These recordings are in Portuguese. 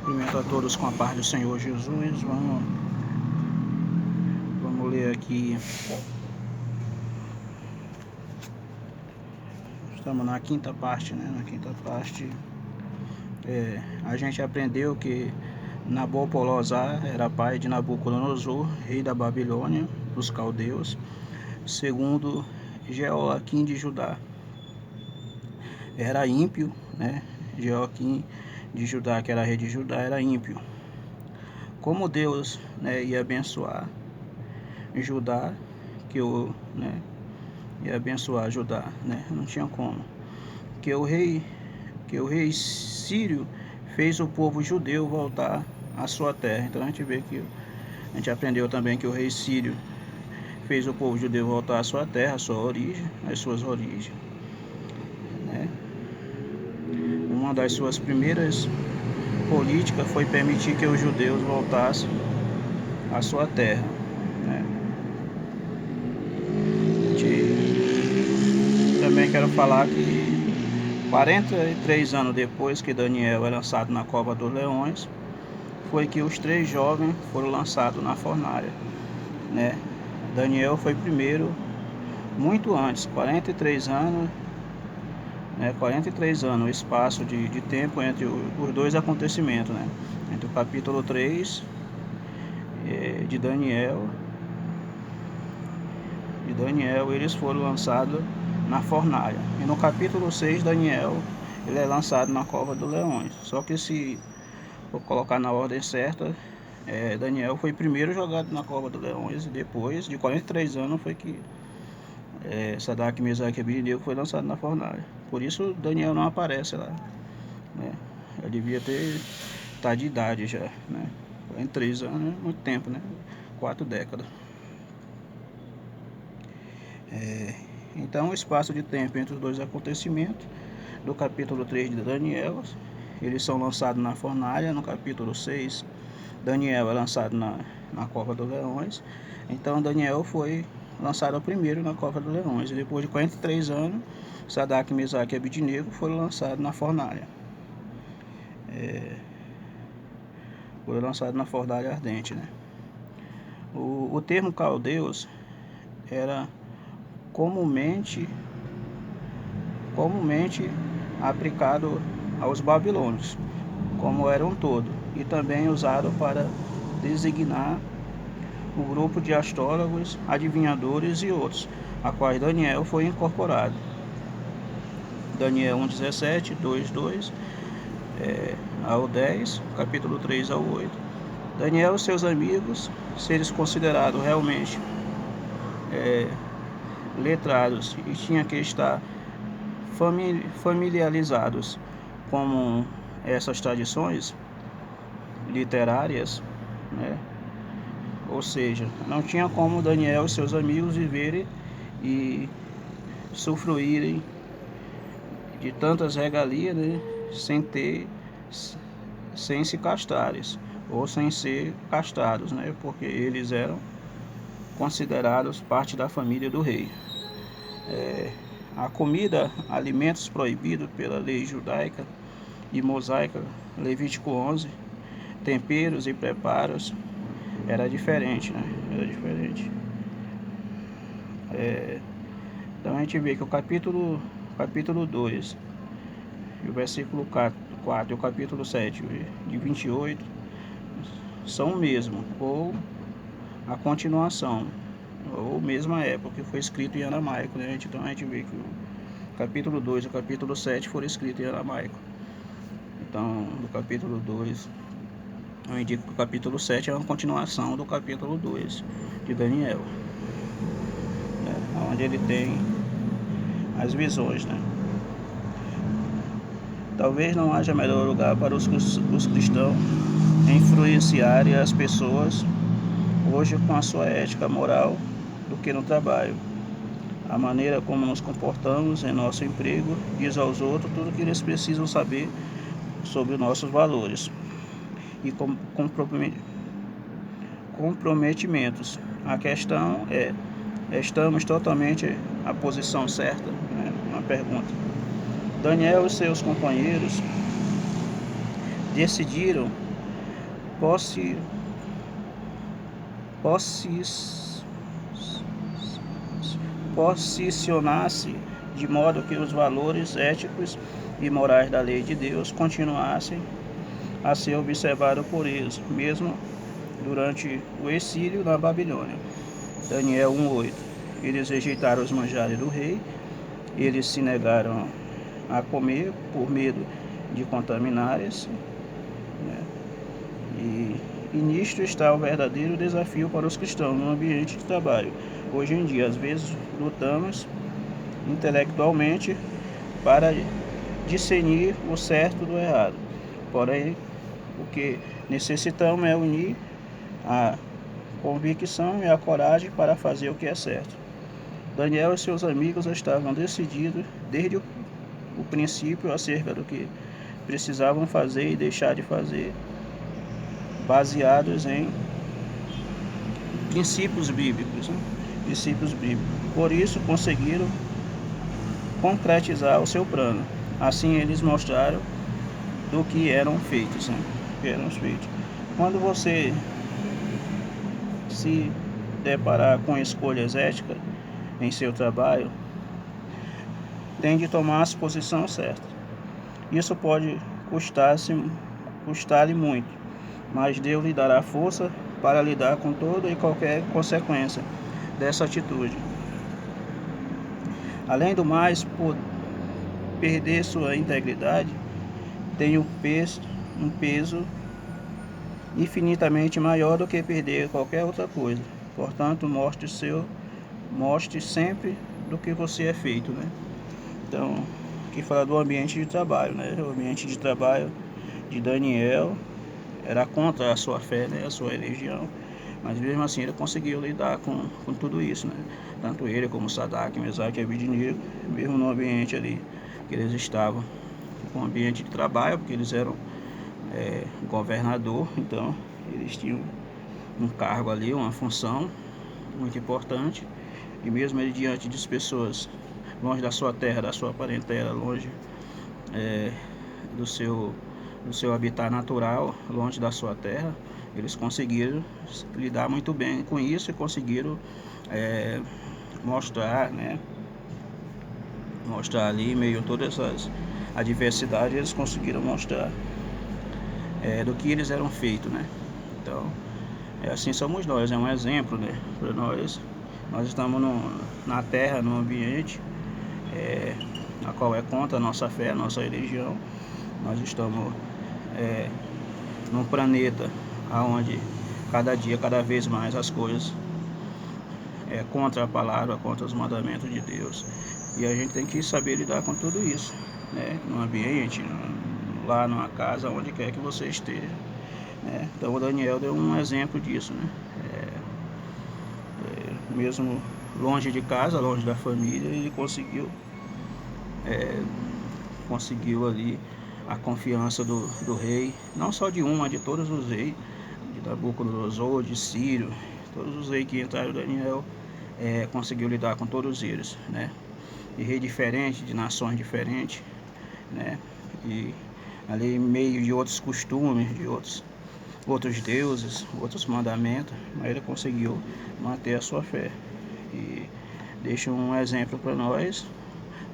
Cumprimento a todos com a paz do Senhor Jesus. Vamos ler aqui. Estamos na quinta parte, né? Na quinta parte, a gente aprendeu que Nabopolassar era pai de Nabucodonosor, rei da Babilônia, dos caldeus, segundo Jeoaquim de Judá. Era ímpio, né? Jeoaquim de Judá, que era rei de Judá, era ímpio. Como Deus, né, ia abençoar Judá, ia abençoar Judá, né? Não tinha como. Que o rei sírio fez o povo judeu voltar à sua terra. Então a gente aprendeu também que o rei sírio fez o povo judeu voltar à sua terra, à sua origem, às suas origens, né? Uma das suas primeiras políticas foi permitir que os judeus voltassem à sua terra, né? Também quero falar que 43 anos depois que Daniel é lançado na cova dos leões, foi que os 3 jovens foram lançados na fornalha, né? Daniel foi primeiro, muito antes, 43 anos, né? 43 anos, o espaço de tempo entre os dois acontecimentos, né? Entre o capítulo 3 de Daniel, eles foram lançados na fornalha. E no capítulo 6, Daniel, ele é lançado na cova dos leões. Só que se vou colocar na ordem certa, Daniel foi primeiro jogado na cova dos leões e depois de 43 anos foi que Sadraque, Mesaque e Abednego foi lançado na fornalha. Por isso Daniel não aparece lá, né? Ele devia estar de idade já, né? 43 anos é muito tempo, né? 4 décadas. Então o espaço de tempo entre os dois acontecimentos do capítulo 3 de Daniel, eles são lançados na fornalha. No capítulo 6, Daniel é lançado na cova dos leões. Então Daniel foi lançado primeiro na cova dos leões. E depois de 43 anos, Sadraque, Mesaque e Abednego foram lançados na fornalha. Foram lançados na fornalha ardente, né? O termo caldeus era comumente aplicado aos babilônios, como eram todos, e também usado para designar o grupo de astrólogos, adivinhadores e outros, a quais Daniel foi incorporado. Daniel 1:17, 2:2 ao 10, capítulo 3 ao 8. Daniel e seus amigos, se eles considerados realmente letrados e tinham que estar familiarizados com essas tradições literárias, né? Ou seja, não tinha como Daniel e seus amigos viverem e usufruírem de tantas regalias, né? Sem se castrarem ou sem ser castrados, né? Porque eles eram considerados parte da família do rei. A comida, alimentos proibidos pela lei judaica e mosaica, Levítico 11, temperos e preparos, era diferente, né? Era diferente. Então a gente vê que o capítulo 2, e o versículo 4 e o capítulo 7, de 28, são o mesmo, ou a continuação, ou mesma época, que foi escrito em aramaico, né? Então a gente vê que o capítulo 2 e o capítulo 7 foram escritos em aramaico. Então, do capítulo 2, eu indico que o capítulo 7 é uma continuação do capítulo 2 de Daniel, né? Onde ele tem as visões, né? Talvez não haja melhor lugar para os cristãos influenciarem as pessoas hoje com a sua ética moral do que no trabalho. A maneira como nos comportamos em nosso emprego diz aos outros tudo o que eles precisam saber sobre nossos valores e comprometimentos. A questão é: estamos totalmente na posição certa? Uma pergunta. Daniel e seus companheiros decidiram possi, possis, posicionar-se de modo que os valores éticos e morais da lei de Deus continuassem a ser observados por eles, mesmo durante o exílio na Babilônia. Daniel 1:8. Eles rejeitaram os manjares do rei, eles se negaram a comer por medo de contaminarem-se, né? E nisto está o verdadeiro desafio para os cristãos no ambiente de trabalho. Hoje em dia, às vezes, lutamos intelectualmente para discernir o certo do errado. Porém, o que necessitamos é unir a convicção e a coragem para fazer o que é certo. Daniel e seus amigos estavam decididos desde o princípio acerca do que precisavam fazer e deixar de fazer, baseados em princípios bíblicos, né? Princípios bíblicos. Por isso conseguiram concretizar o seu plano. Assim eles mostraram do que eram feitos, né? Quando você se deparar com escolhas éticas em seu trabalho, tem de tomar a posição certa. Isso pode custar-lhe muito, mas Deus lhe dará força para lidar com toda e qualquer consequência dessa atitude. Além do mais, por perder sua integridade tem um peso infinitamente maior do que perder qualquer outra coisa. Portanto, mostre sempre do que você é feito, né? Então, aqui fala do ambiente de trabalho, né? O ambiente de trabalho de Daniel era contra a sua fé, né? A sua religião, mas mesmo assim ele conseguiu lidar com tudo isso, né? Tanto ele como Sadraque, Mesaque e Abednego, mesmo no ambiente ali que eles estavam, um ambiente de trabalho, porque eles eram governador, então eles tinham um cargo ali, uma função muito importante, e mesmo ele diante de pessoas longe da sua terra, da sua parentela, longe do seu habitat natural, longe da sua terra, eles conseguiram lidar muito bem com isso e conseguiram mostrar, né? Mostrar ali, meio a todas essas adversidades, eles conseguiram mostrar do que eles eram feitos, né? Então, assim somos nós, é um exemplo, né? Para nós estamos na terra, num ambiente a qual é contra a nossa fé, a nossa religião. Nós estamos num planeta onde cada dia, cada vez mais as coisas contra a palavra, contra os mandamentos de Deus. E a gente tem que saber lidar com tudo isso, né? No ambiente, lá numa casa, onde quer que você esteja, né? Então o Daniel deu um exemplo disso, né? Mesmo longe de casa, longe da família, ele conseguiu ali a confiança do rei, não só de um, mas de todos os reis, de Nabucodonosor, de Ciro, todos os reis que entraram, Daniel conseguiu lidar com todos eles, né? De reis diferentes, de nações diferentes, né? E ali em meio de outros costumes, de outros deuses, outros mandamentos, mas ele conseguiu manter a sua fé. E deixa um exemplo para nós,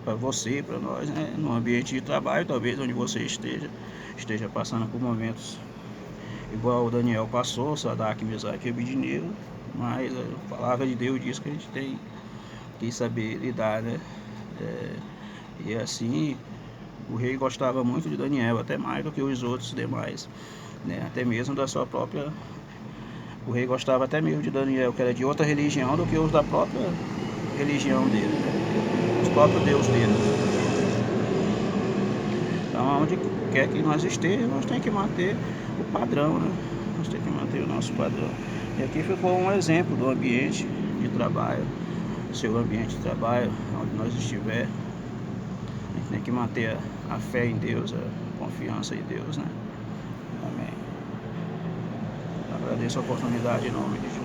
para você, para nós, né? No ambiente de trabalho, talvez onde você esteja passando por momentos igual o Daniel passou, Sadraque, Mesaque e Abednego, mas a palavra de Deus diz que a gente tem que saber lidar, né? E assim, o rei gostava muito de Daniel, até mais do que os outros demais, né? Até mesmo da sua própria... O rei gostava até mesmo de Daniel, que era de outra religião, do que os da própria religião dele, né? Os próprios Deus dele. Então, onde quer que nós estejamos, nós temos que manter o padrão, né? Nós temos que manter o nosso padrão. E aqui ficou um exemplo do ambiente de trabalho, seu ambiente de trabalho, onde nós estiver. A gente tem que manter a fé em Deus, a confiança em Deus, né? Amém. Agradeço a oportunidade em nome de Jesus.